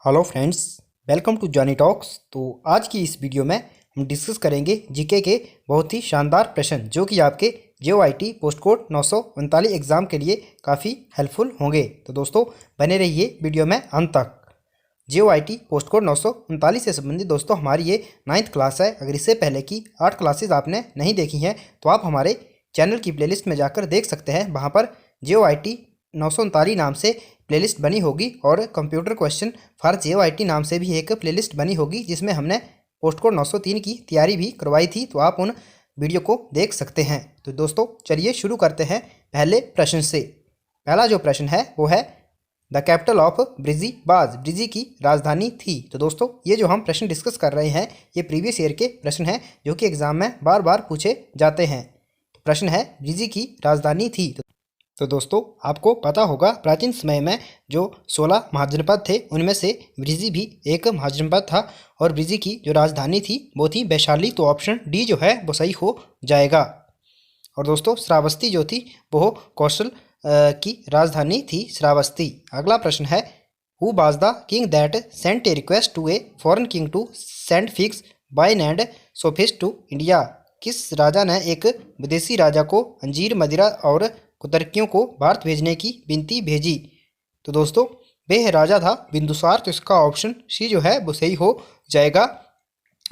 Hello friends, welcome to Johnny talks. तो आज की इस वीडियो में हम डिस्कस करेंगे जीके के बहुत ही शानदार प्रश्न जो कि आपके JOIT पोस्ट कोड 939 एग्ज़ाम के लिए काफ़ी हेल्पफुल होंगे। तो दोस्तों बने रहिए वीडियो में अंत तक। JOIT पोस्ट कोड 939 से संबंधित दोस्तों हमारी ये 9th क्लास है। अगर इससे पहले की 8 क्लासेज आपने नहीं देखी हैं तो आप हमारे चैनल की प्लेलिस्ट में जाकर देख सकते हैं। वहाँ पर JOIT 939 नाम से प्लेलिस्ट बनी होगी और कंप्यूटर क्वेश्चन फॉर JOIT नाम से भी एक प्लेलिस्ट बनी होगी जिसमें हमने पोस्ट कोड 903 की तैयारी भी करवाई थी। तो आप उन वीडियो को देख सकते हैं। तो दोस्तों चलिए शुरू करते हैं पहले प्रश्न से। पहला जो प्रश्न है वो है द कैपिटल ऑफ ब्रिजीबाज ब्रिजी की राजधानी थी। तो दोस्तों ये जो हम प्रश्न डिस्कस कर रहे हैं ये प्रीवियस ईयर के प्रश्न हैं जो कि एग्जाम में बार बार पूछे जाते हैं। तो प्रश्न है ब्रिजी की राजधानी थी। तो दोस्तों आपको पता होगा प्राचीन समय में जो 16 महाजनपद थे उनमें से ब्रिजी भी एक महाजनपद था और ब्रिजी की जो राजधानी थी वो थी वैशाली। तो ऑप्शन डी जो है वो सही हो जाएगा। और दोस्तों श्रावस्ती जो थी वो कौशल की राजधानी थी श्रावस्ती। अगला प्रश्न है who was the king that sent a request to a foreign king to send figs wine and sophist to India. किस राजा ने एक विदेशी राजा को अंजीर मदिरा और कुतर्कियों को भारत भेजने की विनती भेजी। तो दोस्तों वह राजा था बिंदुसार। तो इसका ऑप्शन सी जो है वो सही हो जाएगा।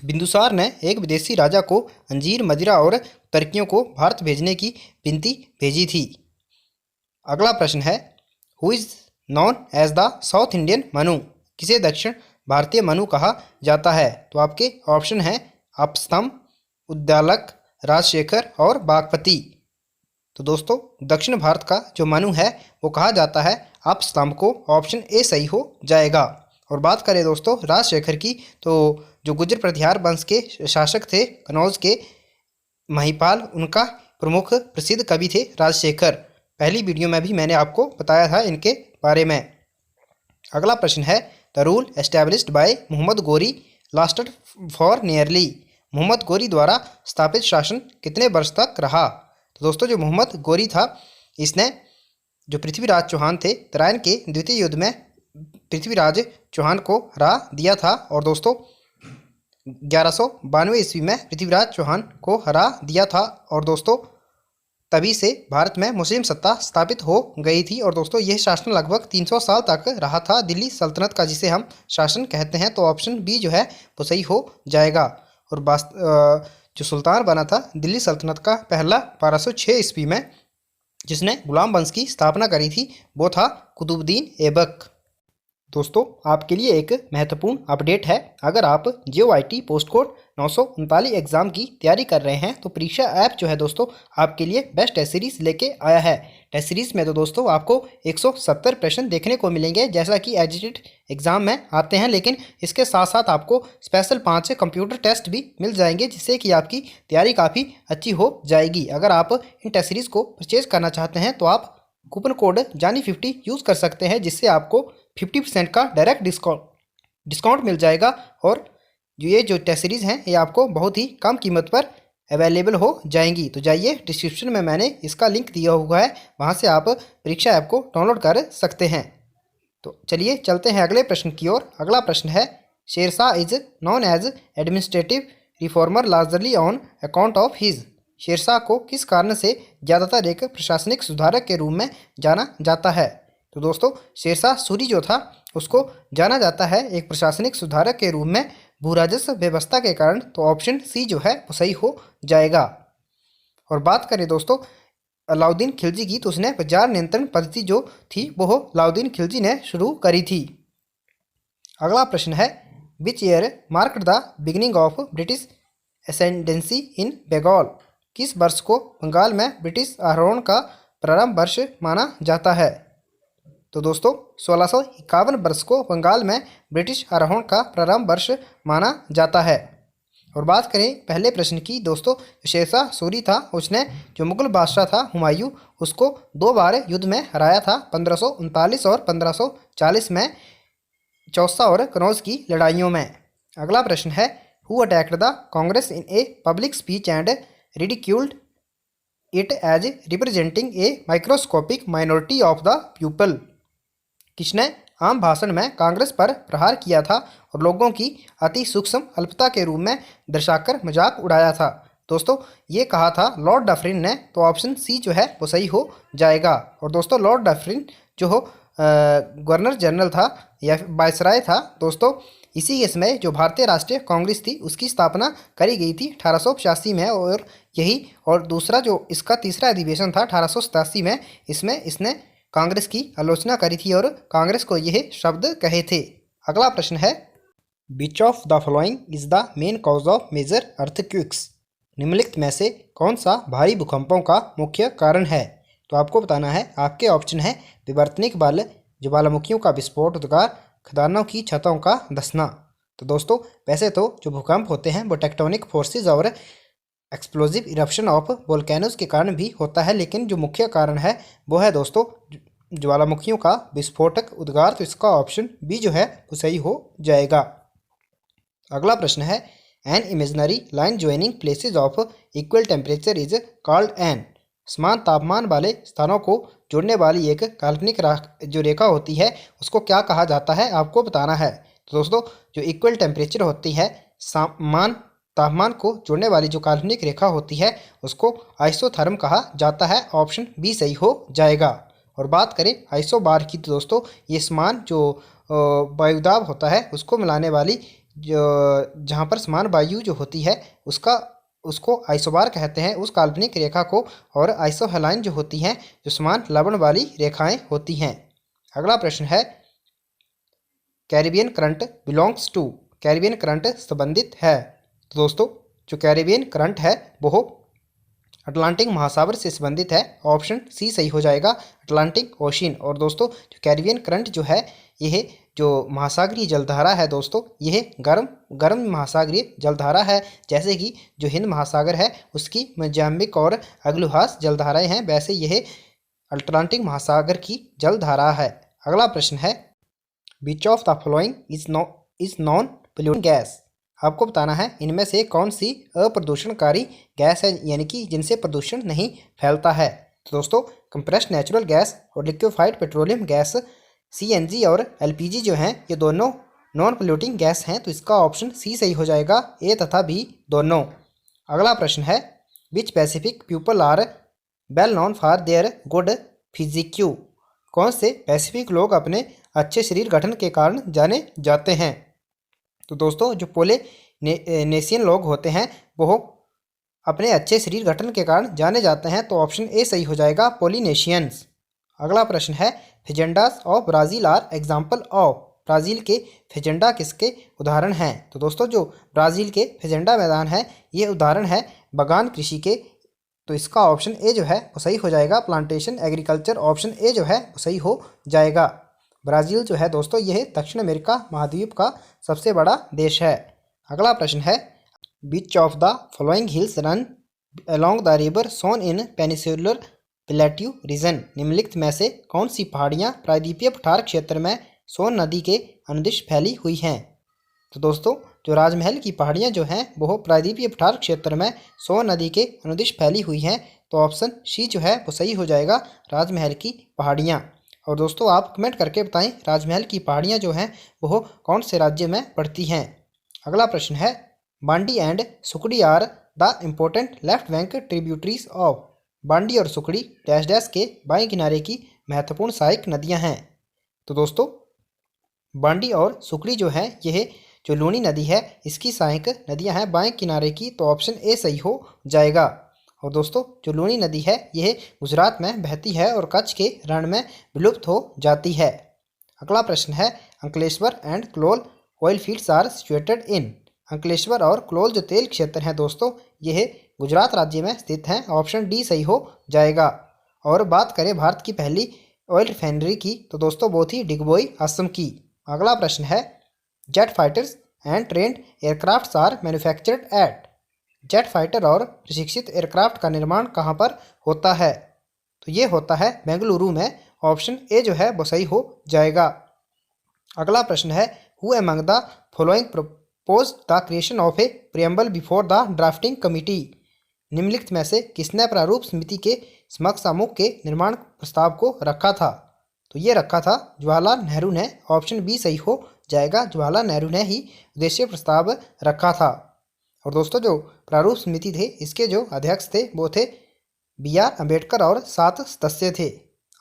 बिंदुसार ने एक विदेशी राजा को अंजीर मदिरा और कुतर्कियों को भारत भेजने की विनती भेजी थी। अगला प्रश्न है who is known as the South Indian Manu. किसे दक्षिण भारतीय मनु कहा जाता है। तो आपके ऑप्शन हैं अपस्तंभ, उद्दालक, राजशेखर और बागपति। तो दोस्तों दक्षिण भारत का जो मनु है वो कहा जाता है अपस्तंभ को। ऑप्शन ए सही हो जाएगा। और बात करें दोस्तों राजशेखर की तो जो गुर्जर प्रतिहार वंश के शासक थे कनौज के महिपाल उनका प्रमुख प्रसिद्ध कवि थे राजशेखर। पहली वीडियो में भी मैंने आपको बताया था इनके बारे में। अगला प्रश्न है the rule established by Mohammad Ghori lasted for nearly. Mohammad Ghori द्वारा स्थापित शासन कितने वर्ष तक रहा। तो दोस्तों जो मोहम्मद गोरी था इसने जो पृथ्वीराज चौहान थे तराइन के द्वितीय युद्ध में पृथ्वीराज चौहान को हरा दिया था। और दोस्तों 1192 ईस्वी में पृथ्वीराज चौहान को हरा दिया था। और दोस्तों तभी से भारत में मुस्लिम सत्ता स्थापित हो गई थी। और दोस्तों यह शासन लगभग 300 साल तक रहा था दिल्ली सल्तनत का जिसे हम शासन कहते हैं। तो ऑप्शन बी जो है वो सही हो जाएगा। और जो सुल्तान बना था दिल्ली सल्तनत का पहला 1206 ईस्वी में जिसने गुलाम वंश की स्थापना करी थी वो था कुतुबुद्दीन ऐबक। दोस्तों आपके लिए एक महत्वपूर्ण अपडेट है। अगर आप JOIT पोस्ट कोड 939 एग्ज़ाम की तैयारी कर रहे हैं तो परीक्षा ऐप जो है दोस्तों आपके लिए बेस्ट टेस्ट सीरीज़ लेके आया है। टेस्ट सीरीज़ में तो दोस्तों आपको 170 प्रश्न देखने को मिलेंगे जैसा कि एजिटेड एग्ज़ाम में आते हैं, लेकिन इसके साथ साथ आपको स्पेशल 5 कंप्यूटर टेस्ट भी मिल जाएंगे जिससे कि आपकी तैयारी काफ़ी अच्छी हो जाएगी। अगर आप इन टेस्ट सीरीज़ को परचेज करना चाहते हैं तो आप कूपन कोड JONY50 यूज़ कर सकते हैं जिससे आपको 50% का डायरेक्ट डिस्काउंट मिल जाएगा। और ये जो टेस्ट सीरीज़ हैं ये आपको बहुत ही कम कीमत पर अवेलेबल हो जाएंगी। तो जाइए डिस्क्रिप्शन में मैंने इसका लिंक दिया हुआ है, वहाँ से आप परीक्षा ऐप को डाउनलोड कर सकते हैं। तो चलिए चलते हैं अगले प्रश्न की ओर। अगला प्रश्न है Sher Shah is known as administrative reformer largely on account of his. Sher Shah को किस कारण से ज़्यादातर एक प्रशासनिक सुधारक के रूप में जाना जाता है। तो दोस्तों शेरशाह सूरी जो था उसको जाना जाता है एक प्रशासनिक सुधारक के रूप में भू राजस्व व्यवस्था के कारण। तो ऑप्शन सी जो है वो सही हो जाएगा। और बात करें दोस्तों अलाउद्दीन खिलजी की तो उसने बाजार नियंत्रण पद्धति जो थी वो अलाउद्दीन खिलजी ने शुरू करी थी। अगला प्रश्न है which year marked the beginning of British ascendancy in Bengal. किस वर्ष को बंगाल में ब्रिटिश आरोहण का प्रारंभ वर्ष माना जाता है। तो दोस्तों 1651 वर्ष को बंगाल में ब्रिटिश आरोहण का प्रारंभ वर्ष माना जाता है। और बात करें पहले प्रश्न की दोस्तों शेरशाह सूरी था उसने जो मुगल बादशाह था हुमायूं उसको 2 बार युद्ध में हराया था 1539 और 1540 में चौसा और कनौज की लड़ाइयों में। अगला प्रश्न है who attacked the Congress in a public speech and ridiculed it as representing a microscopic minority of the people. किसने आम भाषण में कांग्रेस पर प्रहार किया था और लोगों की अति सूक्ष्म अल्पता के रूप में दर्शाकर मजाक उड़ाया था। दोस्तों ये कहा था लॉर्ड डफरिन ने, तो ऑप्शन सी जो है वो सही हो जाएगा। और दोस्तों लॉर्ड डफरिन जो हो गवर्नर जनरल था या वायसराय था दोस्तों। इसी समय जो भारतीय राष्ट्रीय कांग्रेस थी उसकी स्थापना करी गई थी 1885 में, और यही और दूसरा जो इसका तीसरा अधिवेशन था 1887 में, इसमें इसने कांग्रेस की आलोचना करी थी और कांग्रेस को यह शब्द कहे थे। अगला प्रश्न है, which of the following is the main cause of major earthquakes? निम्नलिखित में से कौन सा भारी भूकंपों का मुख्य कारण है? तो आपको बताना है। आपके ऑप्शन है विवर्तनिक बल, ज्वालामुखियों का विस्फोट, उद्गार, खदानों की छतों का धंसना। तो दोस्तों वैसे तो जो भूकंप होते हैं वो टेक्टोनिक फोर्सेस और एक्सप्लोजिव इरप्शन ऑफ वोल्केनोज के कारण भी होता है, लेकिन जो मुख्य कारण है वो है दोस्तों ज्वालामुखियों का विस्फोटक उद्गार। तो इसका ऑप्शन बी जो है वो सही हो जाएगा। अगला प्रश्न है, an imaginary line joining places of equal temperature is called an? समान तापमान वाले स्थानों को जोड़ने वाली एक काल्पनिक जो रेखा होती है उसको क्या कहा जाता है? आपको बताना है। तो दोस्तों जो इक्वल टेम्परेचर होती है, समान तापमान को जोड़ने वाली जो काल्पनिक रेखा होती है उसको आइसोथर्म कहा जाता है। ऑप्शन बी सही हो जाएगा। और बात करें आइसोबार की, तो दोस्तों ये समान जो वायुदाब होता है उसको मिलाने वाली जो जहाँ पर समान वायु जो होती है उसको आइसोबार कहते हैं उस काल्पनिक रेखा को। और आइसोहेलाइन जो होती हैं जो समान लवण वाली रेखाएं होती हैं। अगला प्रश्न है, Caribbean current belongs to? Caribbean current संबंधित है? तो दोस्तों जो कैरिबियन करंट है वो अटलांटिक महासागर से संबंधित है। ऑप्शन सी सही हो जाएगा, अटलांटिक ओशियन। और दोस्तों जो कैरिबियन करंट जो है यह जो महासागरीय जलधारा है दोस्तों, यह गर्म महासागरीय जलधारा है। जैसे कि जो हिंद महासागर है उसकी मोजाम्बिक और अग्लुहास जलधाराएं हैं, वैसे यह अटलांटिक महासागर की जलधारा है। अगला प्रश्न है, which of the following is non polluting gas? आपको बताना है इनमें से कौन सी अप्रदूषणकारी गैस है, यानी कि जिनसे प्रदूषण नहीं फैलता है। तो दोस्तों कंप्रेस्ड नेचुरल गैस और लिक्विफाइड पेट्रोलियम गैस CNG और LPG जो हैं ये दोनों नॉन पोल्यूटिंग गैस हैं। तो इसका ऑप्शन सी सही हो जाएगा, ए तथा बी दोनों। अगला प्रश्न है, which Pacific people are well known for their good physique? कौन से पैसिफिक लोग अपने अच्छे शरीर गठन के कारण जाने जाते हैं? तो दोस्तों जो पोलिनेशियन लोग होते हैं वो अपने अच्छे शरीर गठन के कारण जाने जाते हैं। तो ऑप्शन ए सही हो जाएगा, पोलिनेशियंस। अगला प्रश्न है, fazendas of Brazil are example of? Brazil के फेजेंडा किसके उदाहरण हैं? तो दोस्तों जो ब्राज़ील के फेजेंडा मैदान है ये उदाहरण है बागान कृषि के। तो इसका ऑप्शन ए जो है वो सही हो जाएगा, प्लांटेशन एग्रीकल्चर। ऑप्शन ए जो है वो सही हो जाएगा। ब्राज़ील जो है दोस्तों यह दक्षिण अमेरिका महाद्वीप का सबसे बड़ा देश है। अगला प्रश्न है, which of the following hills run along the river Son in peninsular plateau region? निम्नलिखित में से कौन सी पहाड़ियाँ प्रायद्वीपीय पठार क्षेत्र में सोन नदी के अनुदिश फैली हुई हैं? तो दोस्तों जो राजमहल की पहाड़ियाँ जो हैं वो प्रायद्वीपीय पठार क्षेत्र में सोन नदी के अनुदिश फैली हुई हैं। तो ऑप्शन सी जो है वो सही हो जाएगा, राजमहल की पहाड़ियाँ। और दोस्तों आप कमेंट करके बताएं राजमहल की पहाड़ियाँ जो हैं वो कौन से राज्य में पड़ती हैं। अगला प्रश्न है, Bandi and Sukri are the important left bank tributaries of? Bandi और सुकड़ी डैश डैश के बाएं किनारे की महत्वपूर्ण सहायक नदियां हैं। तो दोस्तों बांडी और सुकड़ी जो है यह जो लूनी नदी है इसकी सहायक नदियां हैं बाएं किनारे की। तो ऑप्शन ए सही हो जाएगा। और दोस्तों जो लूनी नदी है यह गुजरात में बहती है और कच्छ के रण में विलुप्त हो जाती है। अगला प्रश्न है, Ankleshwar and Kalol oil fields are situated in? Ankleshwar और क्लोल जो तेल क्षेत्र हैं दोस्तों यह गुजरात राज्य में स्थित हैं। ऑप्शन डी सही हो जाएगा। और बात करें भारत की पहली ऑयल रिफाइनरी की, तो दोस्तों वो थी डिगबोई असम की। अगला प्रश्न है, jet fighters and trained aircrafts are manufactured at? Jet fighter और प्रशिक्षित एयरक्राफ्ट का निर्माण कहाँ पर होता है? तो ये होता है बेंगलुरु में। ऑप्शन ए जो है वो सही हो जाएगा। अगला प्रश्न है, who among the following propose the creation of A preamble before the drafting committee? निम्नलिखित में से किसने प्रारूप समिति के समक्ष आमुख के निर्माण प्रस्ताव को रखा था? तो ये रखा था जवाहरलाल नेहरू ने। ऑप्शन बी सही हो जाएगा, जवाहरलाल नेहरू ने ही उद्देश्य प्रस्ताव रखा था। और दोस्तों जो प्रारूप समिति थे इसके जो अध्यक्ष थे वो थे BR अम्बेडकर और 7 सदस्य थे।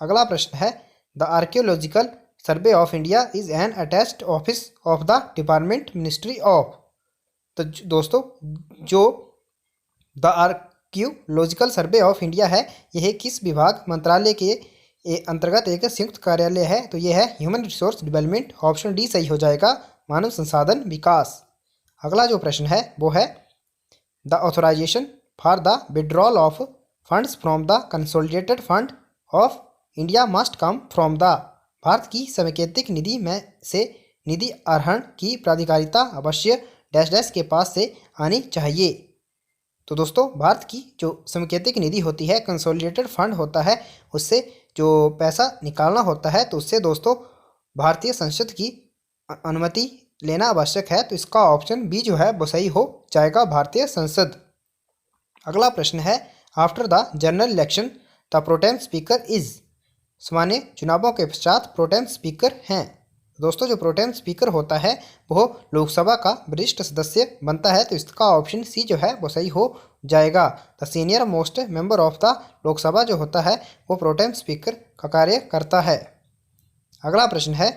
अगला प्रश्न है the archaeological survey of India is an attached office of the department ministry of. तो दोस्तों जो the archaeological survey of India है यह किस विभाग मंत्रालय के अंतर्गत एक संयुक्त कार्यालय है? तो यह है human resource development. Option D सही हो जाएगा, मानव संसाधन विकास। अगला जो प्रश्न है वो है the authorization for the withdrawal of funds from the consolidated fund of India must come from the. Bharat की समेकित निधि में से निधि आहरण की प्राधिकारिता अवश्य डैश डैश के पास से आनी चाहिए। तो दोस्तों भारत की जो समेकित निधि होती है, कंसोलिडेटेड फंड होता है, उससे जो पैसा निकालना होता है तो उससे दोस्तों भारतीय संसद की अनुमति लेना आवश्यक है। तो इसका ऑप्शन बी जो है वो सही हो जाएगा, भारतीय संसद। अगला प्रश्न है after the general election the pro tem speaker is. सामान्य चुनावों के पश्चात प्रोटेम स्पीकर हैं। दोस्तों जो प्रोटेम स्पीकर होता है वो लोकसभा का वरिष्ठ सदस्य बनता है। तो इसका ऑप्शन सी जो है वो सही हो जाएगा, the senior most member of the Lok Sabha जो होता है वो प्रोटेम स्पीकर का कार्य करता है। अगला प्रश्न है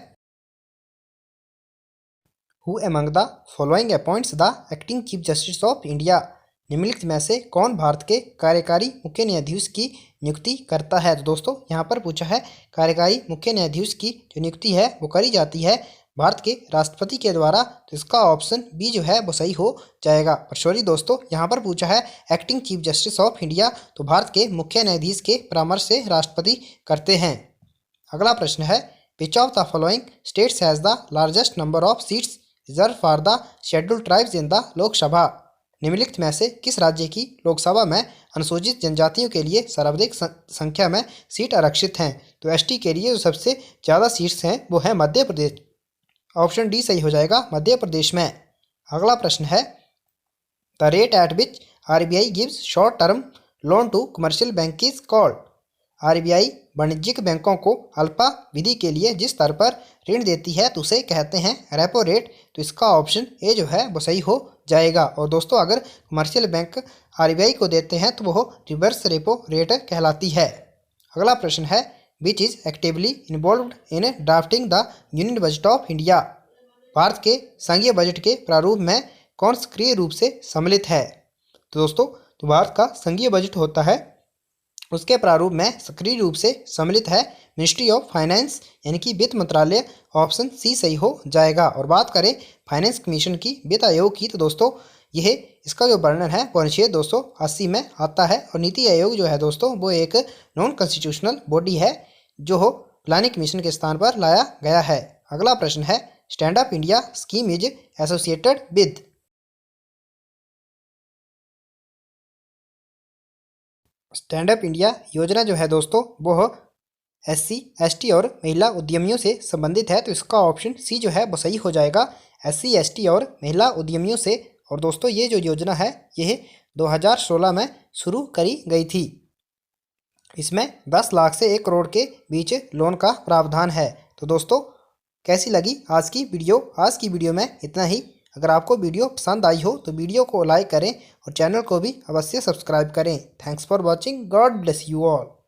who among the following appoints the acting chief justice of India. निम्नलिखित में से कौन भारत के कार्यकारी मुख्य न्यायाधीश की नियुक्ति करता है? तो दोस्तों यहाँ पर पूछा है कार्यकारी मुख्य न्यायाधीश की जो नियुक्ति है वो करी जाती है भारत के राष्ट्रपति के द्वारा। तो इसका ऑप्शन बी जो है वो सही हो जाएगा। और सॉरी दोस्तों यहाँ पर पूछा है acting chief justice of India, तो भारत के मुख्य न्यायाधीश के परामर्श से राष्ट्रपति करते हैं। अगला प्रश्न है which of the following states has the largest number of seats reserve for the scheduled tribes in the Lok Sabha. निम्नलिखित में से किस राज्य की लोकसभा में अनुसूचित जनजातियों के लिए सर्वाधिक संख्या में सीट आरक्षित हैं? तो एसटी के लिए जो सबसे ज़्यादा सीट्स हैं वो है मध्य प्रदेश। ऑप्शन डी सही हो जाएगा, मध्य प्रदेश में। अगला प्रश्न है the rate at which RBI gives short term loan to commercial bank is called. RBI वाणिज्यिक बैंकों को अल्पावधि के लिए जिस दर पर ऋण देती है तो उसे कहते हैं रेपो रेट। तो इसका ऑप्शन ए जो है वो सही हो जाएगा। और दोस्तों अगर कमर्शियल बैंक RBI को देते हैं तो वो रिवर्स रेपो रेट कहलाती है। अगला प्रश्न है which is actively involved in drafting the union budget of India. Bharat के संघीय बजट के प्रारूप में कौन सक्रिय रूप से सम्मिलित है? तो दोस्तों जो भारत का संघीय बजट होता है उसके प्रारूप में सक्रिय रूप से सम्मिलित है मिनिस्ट्री ऑफ फाइनेंस यानी कि वित्त मंत्रालय। ऑप्शन सी सही हो जाएगा। और बात करें फाइनेंस कमीशन की, वित्त आयोग की, तो दोस्तों यह इसका जो वर्णन है वो अनुच्छेद 280 में आता है। और नीति आयोग जो है दोस्तों वो एक नॉन कॉन्स्टिट्यूशनल बॉडी है जो हो प्लानिंग कमीशन के स्थान पर लाया गया है। अगला प्रश्न है stand up India scheme is associated with. Stand up India योजना जो है दोस्तों वो SC ST और महिला उद्यमियों से संबंधित है। तो इसका ऑप्शन सी जो है वो सही हो जाएगा, SC ST और महिला उद्यमियों से। और दोस्तों ये जो योजना है यह 2016 में शुरू करी गई थी। इसमें 10 लाख से 1 करोड़ के बीच लोन का प्रावधान है। तो दोस्तों कैसी लगी आज की वीडियो? आज की वीडियो में इतना ही। अगर आपको वीडियो पसंद आई हो तो वीडियो को लाइक करें और चैनल को भी अवश्य सब्सक्राइब करें। Thanks for watching, God bless you all.